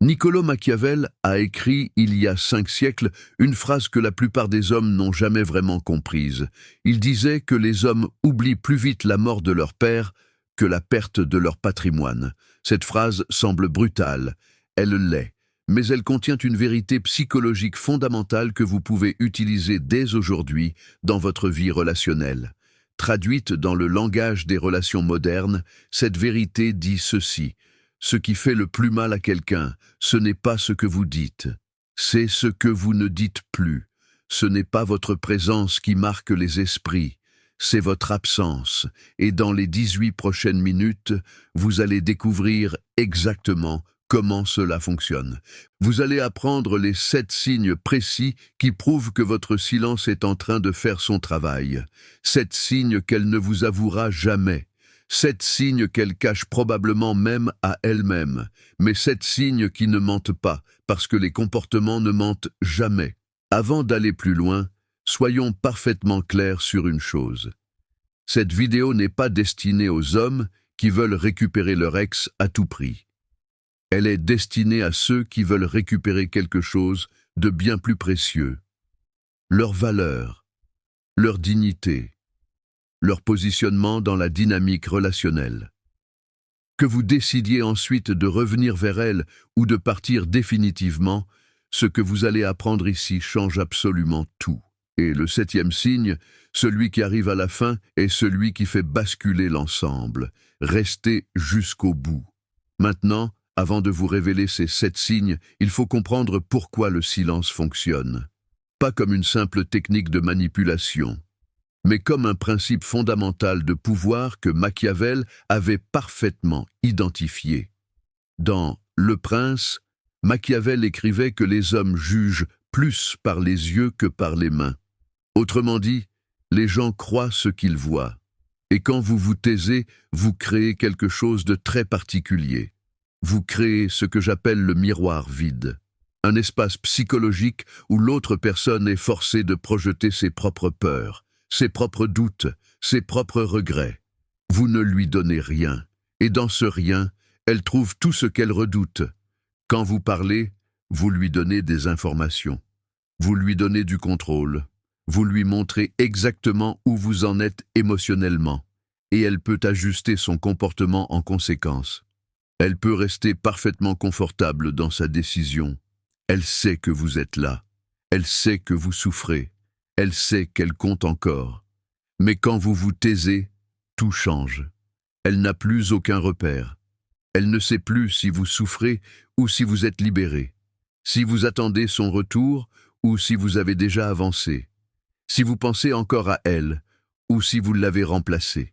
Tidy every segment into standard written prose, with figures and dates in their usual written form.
Niccolò Machiavel a écrit, il y a 5 siècles, une phrase que la plupart des hommes n'ont jamais vraiment comprise. Il disait que les hommes oublient plus vite la mort de leur père que la perte de leur patrimoine. Cette phrase semble brutale, elle l'est, mais elle contient une vérité psychologique fondamentale que vous pouvez utiliser dès aujourd'hui dans votre vie relationnelle. Traduite dans le langage des relations modernes, cette vérité dit ceci: ce qui fait le plus mal à quelqu'un, ce n'est pas ce que vous dites, c'est ce que vous ne dites plus. Ce n'est pas votre présence qui marque les esprits, c'est votre absence. Et dans les 18 prochaines minutes, vous allez découvrir exactement comment cela fonctionne. Vous allez apprendre les 7 signes précis qui prouvent que votre silence est en train de faire son travail. 7 signes qu'elle ne vous avouera jamais. 7 signes qu'elle cache probablement même à elle-même, mais 7 signes qui ne mentent pas, parce que les comportements ne mentent jamais. Avant d'aller plus loin, soyons parfaitement clairs sur une chose. Cette vidéo n'est pas destinée aux hommes qui veulent récupérer leur ex à tout prix. Elle est destinée à ceux qui veulent récupérer quelque chose de bien plus précieux. Leur valeur, leur dignité, leur positionnement dans la dynamique relationnelle. Que vous décidiez ensuite de revenir vers elle ou de partir définitivement, ce que vous allez apprendre ici change absolument tout. Et le 7e signe, celui qui arrive à la fin, est celui qui fait basculer l'ensemble. Restez jusqu'au bout. Maintenant, avant de vous révéler ces 7 signes, il faut comprendre pourquoi le silence fonctionne. Pas comme une simple technique de manipulation, mais comme un principe fondamental de pouvoir que Machiavel avait parfaitement identifié. Dans Le Prince, Machiavel écrivait que les hommes jugent plus par les yeux que par les mains. Autrement dit, les gens croient ce qu'ils voient. Et quand vous vous taisez, vous créez quelque chose de très particulier. Vous créez ce que j'appelle le miroir vide. Un espace psychologique où l'autre personne est forcée de projeter ses propres peurs, ses propres doutes, ses propres regrets. Vous ne lui donnez rien, et dans ce rien, elle trouve tout ce qu'elle redoute. Quand vous parlez, vous lui donnez des informations. Vous lui donnez du contrôle. Vous lui montrez exactement où vous en êtes émotionnellement, et elle peut ajuster son comportement en conséquence. Elle peut rester parfaitement confortable dans sa décision. Elle sait que vous êtes là. Elle sait que vous souffrez. Elle sait qu'elle compte encore. Mais quand vous vous taisez, tout change. Elle n'a plus aucun repère. Elle ne sait plus si vous souffrez ou si vous êtes libéré, si vous attendez son retour ou si vous avez déjà avancé, si vous pensez encore à elle ou si vous l'avez remplacée.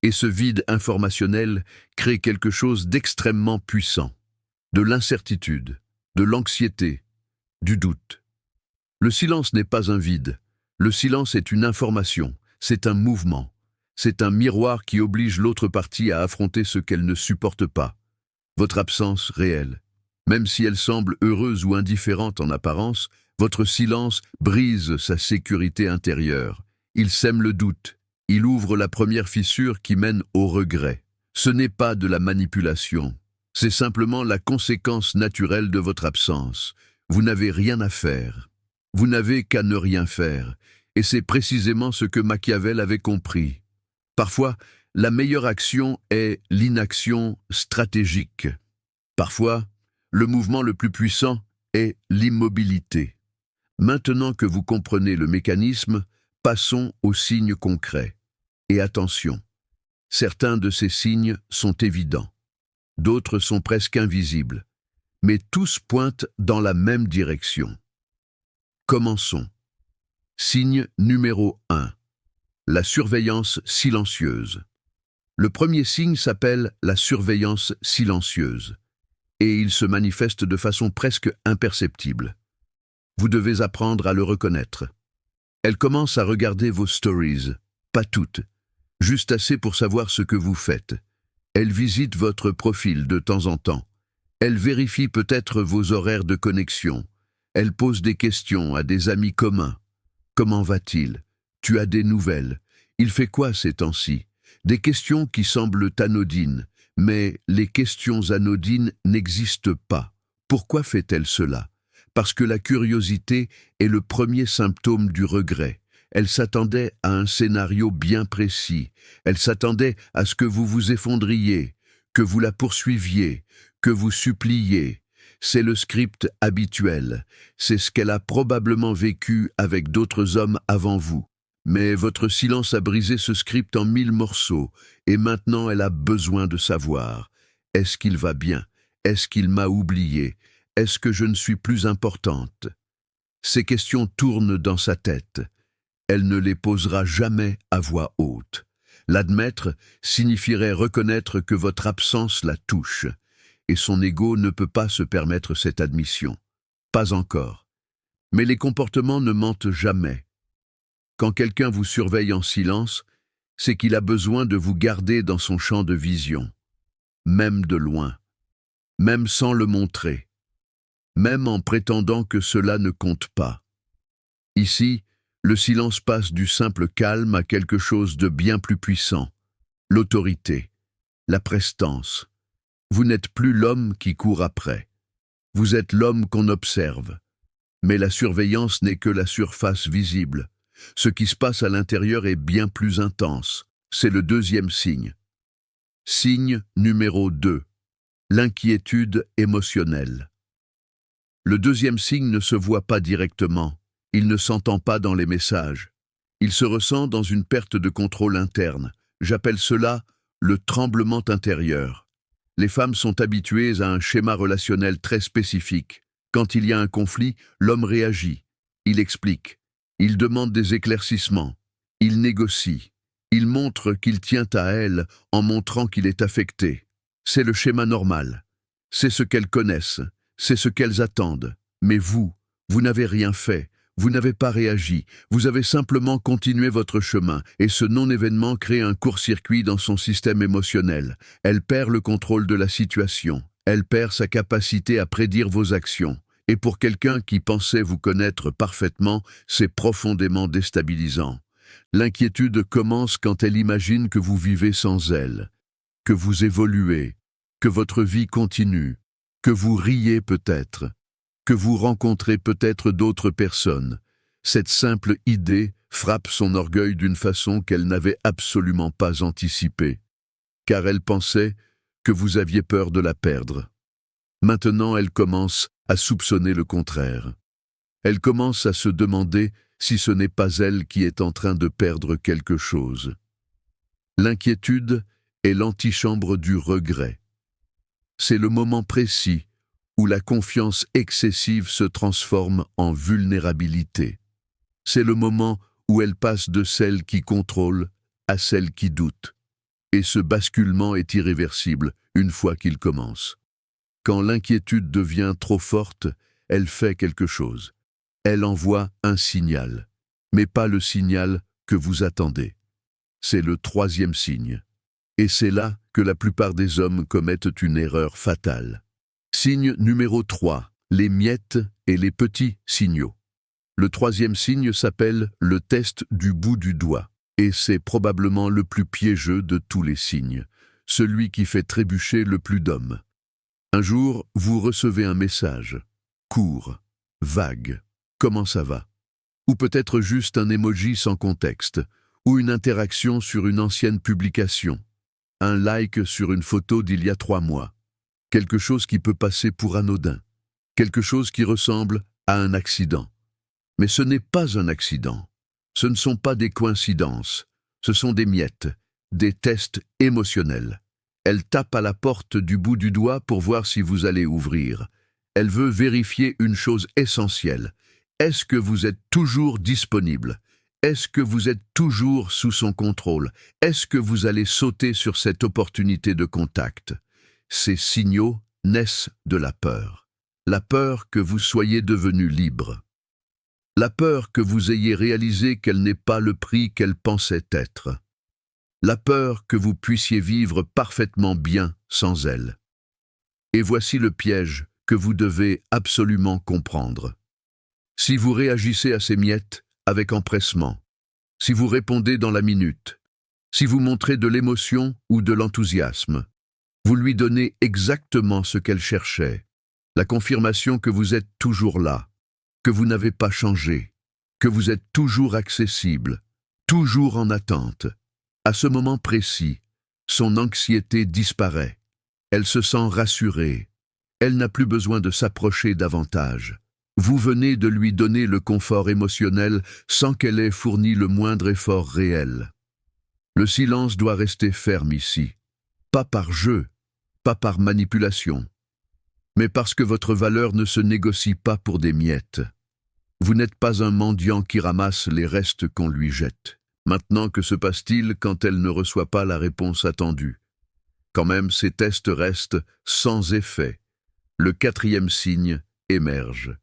Et ce vide informationnel crée quelque chose d'extrêmement puissant, de l'incertitude, de l'anxiété, du doute. Le silence n'est pas un vide. Le silence est une information, c'est un mouvement, c'est un miroir qui oblige l'autre partie à affronter ce qu'elle ne supporte pas, votre absence réelle. Même si elle semble heureuse ou indifférente en apparence, votre silence brise sa sécurité intérieure. Il sème le doute, il ouvre la première fissure qui mène au regret. Ce n'est pas de la manipulation, c'est simplement la conséquence naturelle de votre absence. Vous n'avez rien à faire. Vous n'avez qu'à ne rien faire, et c'est précisément ce que Machiavel avait compris. Parfois, la meilleure action est l'inaction stratégique. Parfois, le mouvement le plus puissant est l'immobilité. Maintenant que vous comprenez le mécanisme, passons aux signes concrets. Et attention, certains de ces signes sont évidents, d'autres sont presque invisibles, mais tous pointent dans la même direction. Commençons. Signe numéro 1. La surveillance silencieuse. Le premier signe s'appelle la surveillance silencieuse, et il se manifeste de façon presque imperceptible. Vous devez apprendre à le reconnaître. Elle commence à regarder vos stories, pas toutes, juste assez pour savoir ce que vous faites. Elle visite votre profil de temps en temps. Elle vérifie peut-être vos horaires de connexion. Elle pose des questions à des amis communs. Comment va-t-il? Tu as des nouvelles? Il fait quoi ces temps-ci? Des questions qui semblent anodines, mais les questions anodines n'existent pas. Pourquoi fait-elle cela? Parce que la curiosité est le premier symptôme du regret. Elle s'attendait à un scénario bien précis. Elle s'attendait à ce que vous vous effondriez, que vous la poursuiviez, que vous suppliiez. C'est le script habituel. C'est ce qu'elle a probablement vécu avec d'autres hommes avant vous. Mais votre silence a brisé ce script en 1000 morceaux, et maintenant elle a besoin de savoir. Est-ce qu'il va bien? Est-ce qu'il m'a oublié? Est-ce que je ne suis plus importante? Ces questions tournent dans sa tête. Elle ne les posera jamais à voix haute. L'admettre signifierait reconnaître que votre absence la touche, et son ego ne peut pas se permettre cette admission. Pas encore. Mais les comportements ne mentent jamais. Quand quelqu'un vous surveille en silence, c'est qu'il a besoin de vous garder dans son champ de vision, même de loin, même sans le montrer, même en prétendant que cela ne compte pas. Ici, le silence passe du simple calme à quelque chose de bien plus puissant, l'autorité, la prestance. Vous n'êtes plus l'homme qui court après. Vous êtes l'homme qu'on observe. Mais la surveillance n'est que la surface visible. Ce qui se passe à l'intérieur est bien plus intense. C'est le deuxième signe. Signe numéro 2. L'inquiétude émotionnelle. Le deuxième signe ne se voit pas directement. Il ne s'entend pas dans les messages. Il se ressent dans une perte de contrôle interne. J'appelle cela le tremblement intérieur. Les femmes sont habituées à un schéma relationnel très spécifique. Quand il y a un conflit, l'homme réagit. Il explique. Il demande des éclaircissements. Il négocie. Il montre qu'il tient à elle en montrant qu'il est affecté. C'est le schéma normal. C'est ce qu'elles connaissent. C'est ce qu'elles attendent. Mais vous n'avez rien fait. Vous n'avez pas réagi, vous avez simplement continué votre chemin, et ce non-événement crée un court-circuit dans son système émotionnel. Elle perd le contrôle de la situation, elle perd sa capacité à prédire vos actions, et pour quelqu'un qui pensait vous connaître parfaitement, c'est profondément déstabilisant. L'inquiétude commence quand elle imagine que vous vivez sans elle, que vous évoluez, que votre vie continue, que vous riez peut-être, que vous rencontrez peut-être d'autres personnes. Cette simple idée frappe son orgueil d'une façon qu'elle n'avait absolument pas anticipée, car elle pensait que vous aviez peur de la perdre. Maintenant, elle commence à soupçonner le contraire. Elle commence à se demander si ce n'est pas elle qui est en train de perdre quelque chose. L'inquiétude est l'antichambre du regret. C'est le moment précis où la confiance excessive se transforme en vulnérabilité. C'est le moment où elle passe de celle qui contrôle à celle qui doute. Et ce basculement est irréversible une fois qu'il commence. Quand l'inquiétude devient trop forte, elle fait quelque chose. Elle envoie un signal, mais pas le signal que vous attendez. C'est le troisième signe. Et c'est là que la plupart des hommes commettent une erreur fatale. Signe numéro 3, les miettes et les petits signaux. Le troisième signe s'appelle le test du bout du doigt, et c'est probablement le plus piégeux de tous les signes, celui qui fait trébucher le plus d'hommes. Un jour, vous recevez un message, court, vague, comment ça va? Ou peut-être juste un emoji sans contexte, ou une interaction sur une ancienne publication, un like sur une photo d'il y a 3 mois. Quelque chose qui peut passer pour anodin, quelque chose qui ressemble à un accident. Mais ce n'est pas un accident, ce ne sont pas des coïncidences, ce sont des miettes, des tests émotionnels. Elle tape à la porte du bout du doigt pour voir si vous allez ouvrir. Elle veut vérifier une chose essentielle. Est-ce que vous êtes toujours disponible? Est-ce que vous êtes toujours sous son contrôle? Est-ce que vous allez sauter sur cette opportunité de contact? Ces signaux naissent de la peur que vous soyez devenu libre. La peur que vous ayez réalisé qu'elle n'est pas le prix qu'elle pensait être. La peur que vous puissiez vivre parfaitement bien sans elle. Et voici le piège que vous devez absolument comprendre. Si vous réagissez à ces miettes avec empressement, si vous répondez dans la minute, si vous montrez de l'émotion ou de l'enthousiasme, vous lui donnez exactement ce qu'elle cherchait. La confirmation que vous êtes toujours là, que vous n'avez pas changé, que vous êtes toujours accessible, toujours en attente. À ce moment précis, son anxiété disparaît. Elle se sent rassurée. Elle n'a plus besoin de s'approcher davantage. Vous venez de lui donner le confort émotionnel sans qu'elle ait fourni le moindre effort réel. Le silence doit rester ferme ici. Pas par jeu, pas par manipulation, mais parce que votre valeur ne se négocie pas pour des miettes. Vous n'êtes pas un mendiant qui ramasse les restes qu'on lui jette. Maintenant, que se passe-t-il quand elle ne reçoit pas la réponse attendue? Quand même, ces tests restent sans effet. Le 4e signe émerge.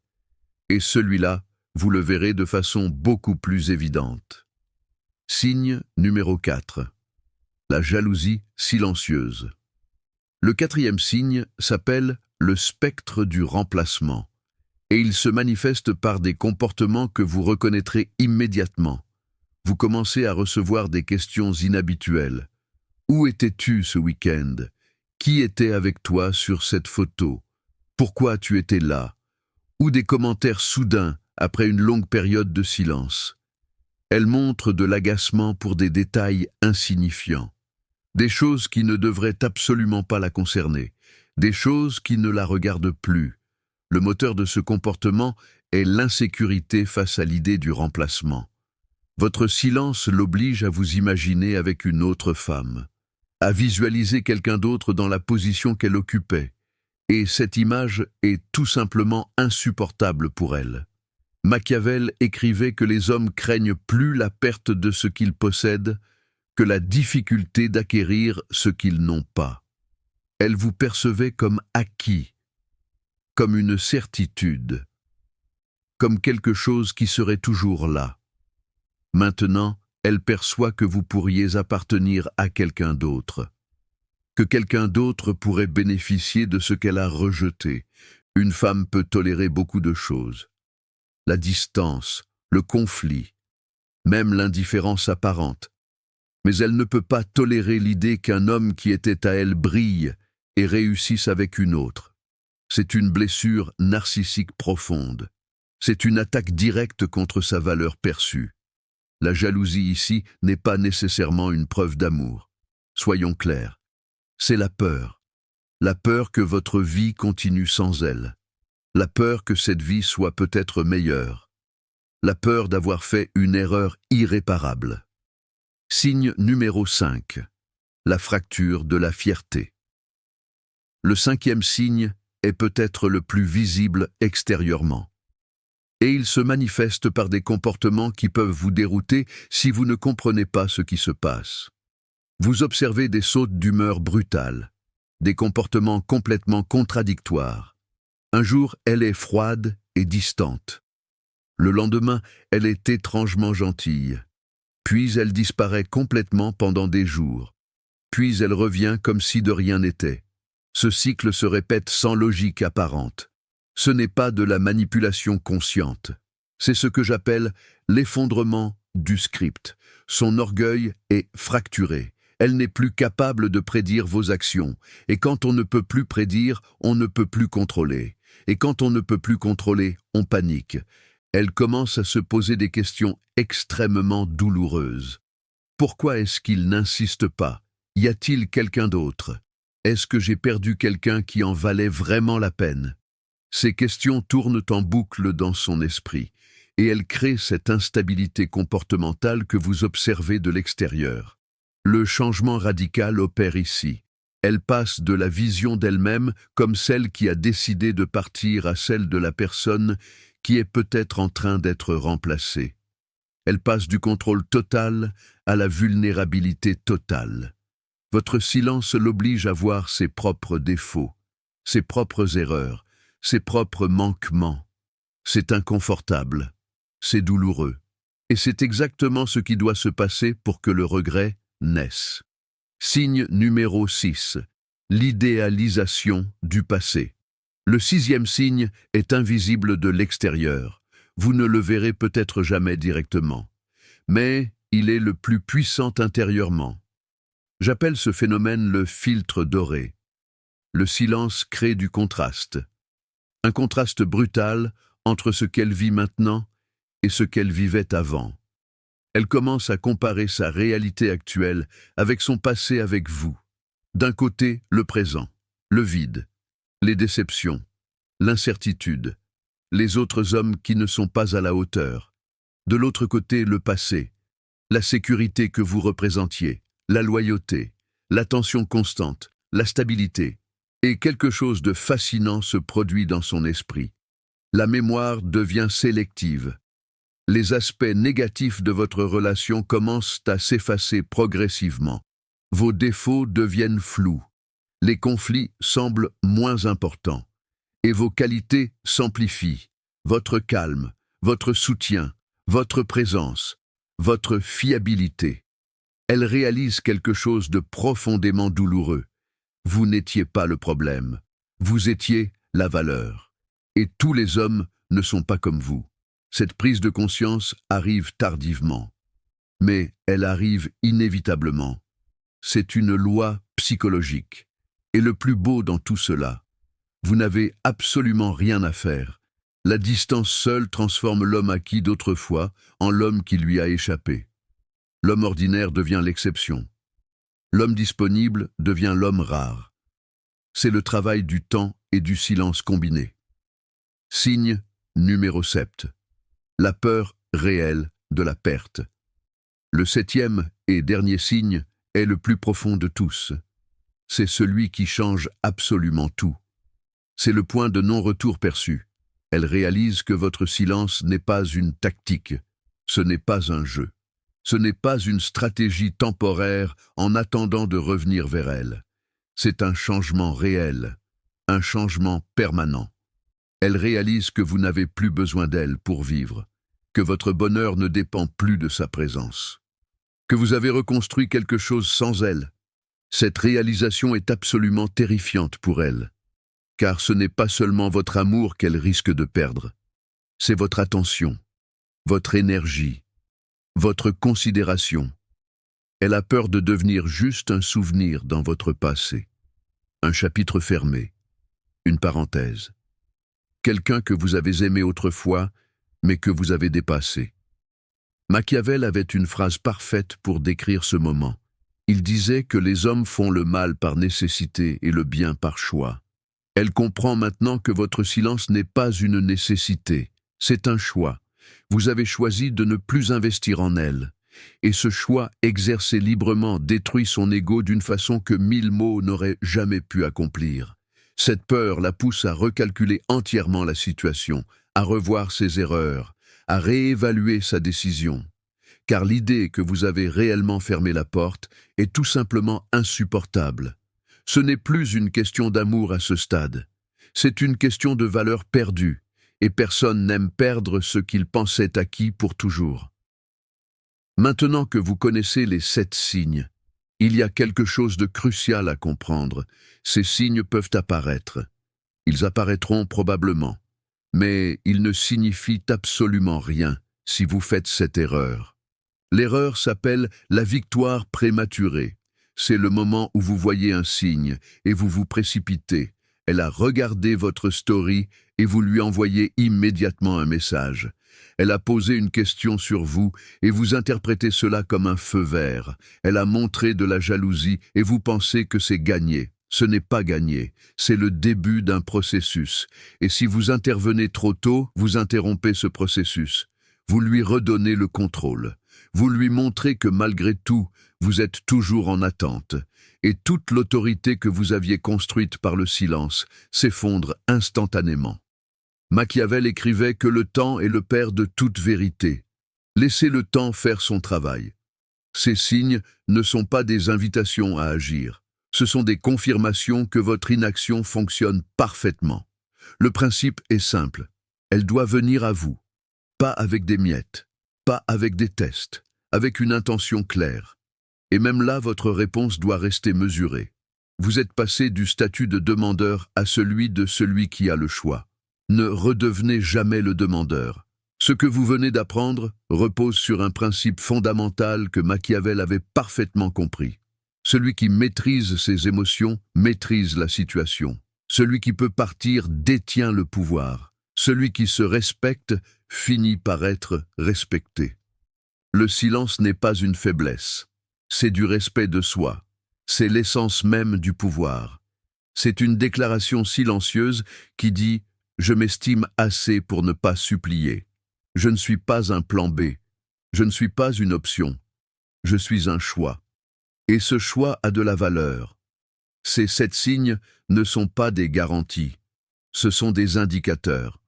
Et celui-là, vous le verrez de façon beaucoup plus évidente. Signe numéro 4. La jalousie silencieuse. Le 4e signe s'appelle le spectre du remplacement, et il se manifeste par des comportements que vous reconnaîtrez immédiatement. Vous commencez à recevoir des questions inhabituelles. Où étais-tu ce week-end? Qui était avec toi sur cette photo? Pourquoi tu étais là? Ou des commentaires soudains après une longue période de silence. Elle montre de l'agacement pour des détails insignifiants. Des choses qui ne devraient absolument pas la concerner. Des choses qui ne la regardent plus. Le moteur de ce comportement est l'insécurité face à l'idée du remplacement. Votre silence l'oblige à vous imaginer avec une autre femme, à visualiser quelqu'un d'autre dans la position qu'elle occupait. Et cette image est tout simplement insupportable pour elle. Machiavel écrivait que les hommes craignent plus la perte de ce qu'ils possèdent que la difficulté d'acquérir ce qu'ils n'ont pas. Elle vous percevait comme acquis, comme une certitude, comme quelque chose qui serait toujours là. Maintenant, elle perçoit que vous pourriez appartenir à quelqu'un d'autre, que quelqu'un d'autre pourrait bénéficier de ce qu'elle a rejeté. Une femme peut tolérer beaucoup de choses. La distance, le conflit, même l'indifférence apparente. Mais elle ne peut pas tolérer l'idée qu'un homme qui était à elle brille et réussisse avec une autre. C'est une blessure narcissique profonde. C'est une attaque directe contre sa valeur perçue. La jalousie ici n'est pas nécessairement une preuve d'amour. Soyons clairs. C'est la peur. La peur que votre vie continue sans elle. La peur que cette vie soit peut-être meilleure. La peur d'avoir fait une erreur irréparable. Signe numéro 5. La fracture de la fierté. Le 5e signe est peut-être le plus visible extérieurement. Et il se manifeste par des comportements qui peuvent vous dérouter si vous ne comprenez pas ce qui se passe. Vous observez des sautes d'humeur brutales, des comportements complètement contradictoires. Un jour, elle est froide et distante. Le lendemain, elle est étrangement gentille. Puis elle disparaît complètement pendant des jours. Puis elle revient comme si de rien n'était. Ce cycle se répète sans logique apparente. Ce n'est pas de la manipulation consciente. C'est ce que j'appelle l'effondrement du script. Son orgueil est fracturé. Elle n'est plus capable de prédire vos actions. Et quand on ne peut plus prédire, on ne peut plus contrôler. Et quand on ne peut plus contrôler, on panique. Elle commence à se poser des questions extrêmement douloureuses. Pourquoi est-ce qu'il n'insiste pas? Y a-t-il quelqu'un d'autre? Est-ce que j'ai perdu quelqu'un qui en valait vraiment la peine? Ces questions tournent en boucle dans son esprit, et elles créent cette instabilité comportementale que vous observez de l'extérieur. Le changement radical opère ici. Elle passe de la vision d'elle-même comme celle qui a décidé de partir à celle de la personne qui est peut-être en train d'être remplacée. Elle passe du contrôle total à la vulnérabilité totale. Votre silence l'oblige à voir ses propres défauts, ses propres erreurs, ses propres manquements. C'est inconfortable, c'est douloureux. Et c'est exactement ce qui doit se passer pour que le regret naisse. Signe numéro 6. L'idéalisation du passé. Le 6e signe est invisible de l'extérieur. Vous ne le verrez peut-être jamais directement. Mais il est le plus puissant intérieurement. J'appelle ce phénomène le filtre doré. Le silence crée du contraste. Un contraste brutal entre ce qu'elle vit maintenant et ce qu'elle vivait avant. Elle commence à comparer sa réalité actuelle avec son passé avec vous. D'un côté, le présent, le vide, les déceptions, l'incertitude, les autres hommes qui ne sont pas à la hauteur. De l'autre côté, le passé, la sécurité que vous représentiez, la loyauté, l'attention constante, la stabilité. Et quelque chose de fascinant se produit dans son esprit. La mémoire devient sélective. Les aspects négatifs de votre relation commencent à s'effacer progressivement. Vos défauts deviennent flous. Les conflits semblent moins importants. Et vos qualités s'amplifient. Votre calme, votre soutien, votre présence, votre fiabilité. Elle réalise quelque chose de profondément douloureux. Vous n'étiez pas le problème. Vous étiez la valeur. Et tous les hommes ne sont pas comme vous. Cette prise de conscience arrive tardivement. Mais elle arrive inévitablement. C'est une loi psychologique. Et le plus beau dans tout cela, vous n'avez absolument rien à faire. La distance seule transforme l'homme acquis d'autrefois en l'homme qui lui a échappé. L'homme ordinaire devient l'exception. L'homme disponible devient l'homme rare. C'est le travail du temps et du silence combinés. Signe numéro 7. La peur réelle de la perte. Le 7e et dernier signe est le plus profond de tous. C'est celui qui change absolument tout. C'est le point de non-retour perçu. Elle réalise que votre silence n'est pas une tactique, ce n'est pas un jeu. Ce n'est pas une stratégie temporaire en attendant de revenir vers elle. C'est un changement réel, un changement permanent. Elle réalise que vous n'avez plus besoin d'elle pour vivre, que votre bonheur ne dépend plus de sa présence, que vous avez reconstruit quelque chose sans elle. Cette réalisation est absolument terrifiante pour elle, car ce n'est pas seulement votre amour qu'elle risque de perdre, c'est votre attention, votre énergie, votre considération. Elle a peur de devenir juste un souvenir dans votre passé. Un chapitre fermé, une parenthèse. Quelqu'un que vous avez aimé autrefois, mais que vous avez dépassé. Machiavel avait une phrase parfaite pour décrire ce moment. Il disait que les hommes font le mal par nécessité et le bien par choix. Elle comprend maintenant que votre silence n'est pas une nécessité, c'est un choix. Vous avez choisi de ne plus investir en elle. Et ce choix exercé librement détruit son ego d'une façon que 1000 mots n'auraient jamais pu accomplir. Cette peur la pousse à recalculer entièrement la situation, à revoir ses erreurs, à réévaluer sa décision. Car l'idée que vous avez réellement fermé la porte est tout simplement insupportable. Ce n'est plus une question d'amour à ce stade. C'est une question de valeur perdue. Et personne n'aime perdre ce qu'il pensait acquis pour toujours. Maintenant que vous connaissez les 7 signes, il y a quelque chose de crucial à comprendre. Ces signes peuvent apparaître. Ils apparaîtront probablement, mais ils ne signifient absolument rien si vous faites cette erreur. L'erreur s'appelle la victoire prématurée. C'est le moment où vous voyez un signe et vous vous précipitez. Elle a regardé votre story et vous lui envoyez immédiatement un message. Elle a posé une question sur vous et vous interprétez cela comme un feu vert. Elle a montré de la jalousie et vous pensez que c'est gagné. Ce n'est pas gagné, c'est le début d'un processus. Et si vous intervenez trop tôt, vous interrompez ce processus. Vous lui redonnez le contrôle. Vous lui montrez que malgré tout, vous êtes toujours en attente. Et toute l'autorité que vous aviez construite par le silence s'effondre instantanément. Machiavel écrivait que le temps est le père de toute vérité. Laissez le temps faire son travail. Ces signes ne sont pas des invitations à agir. Ce sont des confirmations que votre inaction fonctionne parfaitement. Le principe est simple. Elle doit venir à vous. Pas avec des miettes, pas avec des tests, avec une intention claire. Et même là, votre réponse doit rester mesurée. Vous êtes passé du statut de demandeur à celui qui a le choix. Ne redevenez jamais le demandeur. Ce que vous venez d'apprendre repose sur un principe fondamental que Machiavel avait parfaitement compris. Celui qui maîtrise ses émotions maîtrise la situation. Celui qui peut partir détient le pouvoir. Celui qui se respecte finit par être respecté. Le silence n'est pas une faiblesse. C'est du respect de soi. C'est l'essence même du pouvoir. C'est une déclaration silencieuse qui dit « Je m'estime assez pour ne pas supplier. Je ne suis pas un plan B. Je ne suis pas une option. Je suis un choix. » Et ce choix a de la valeur. Ces 7 signes ne sont pas des garanties. Ce sont des indicateurs.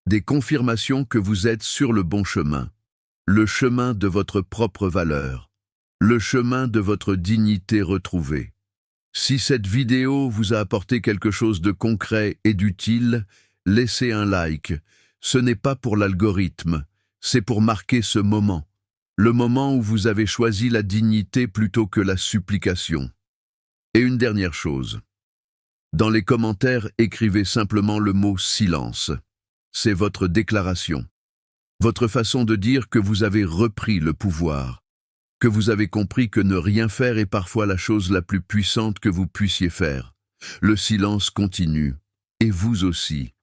Des confirmations que vous êtes sur le bon chemin. Le chemin de votre propre valeur. Le chemin de votre dignité retrouvée. Si cette vidéo vous a apporté quelque chose de concret et d'utile, laissez un like. Ce n'est pas pour l'algorithme, c'est pour marquer ce moment. Le moment où vous avez choisi la dignité plutôt que la supplication. Et une dernière chose. Dans les commentaires, écrivez simplement le mot « silence ». C'est votre déclaration. Votre façon de dire que vous avez repris le pouvoir. Que vous avez compris que ne rien faire est parfois la chose la plus puissante que vous puissiez faire. Le silence continue. Et vous aussi.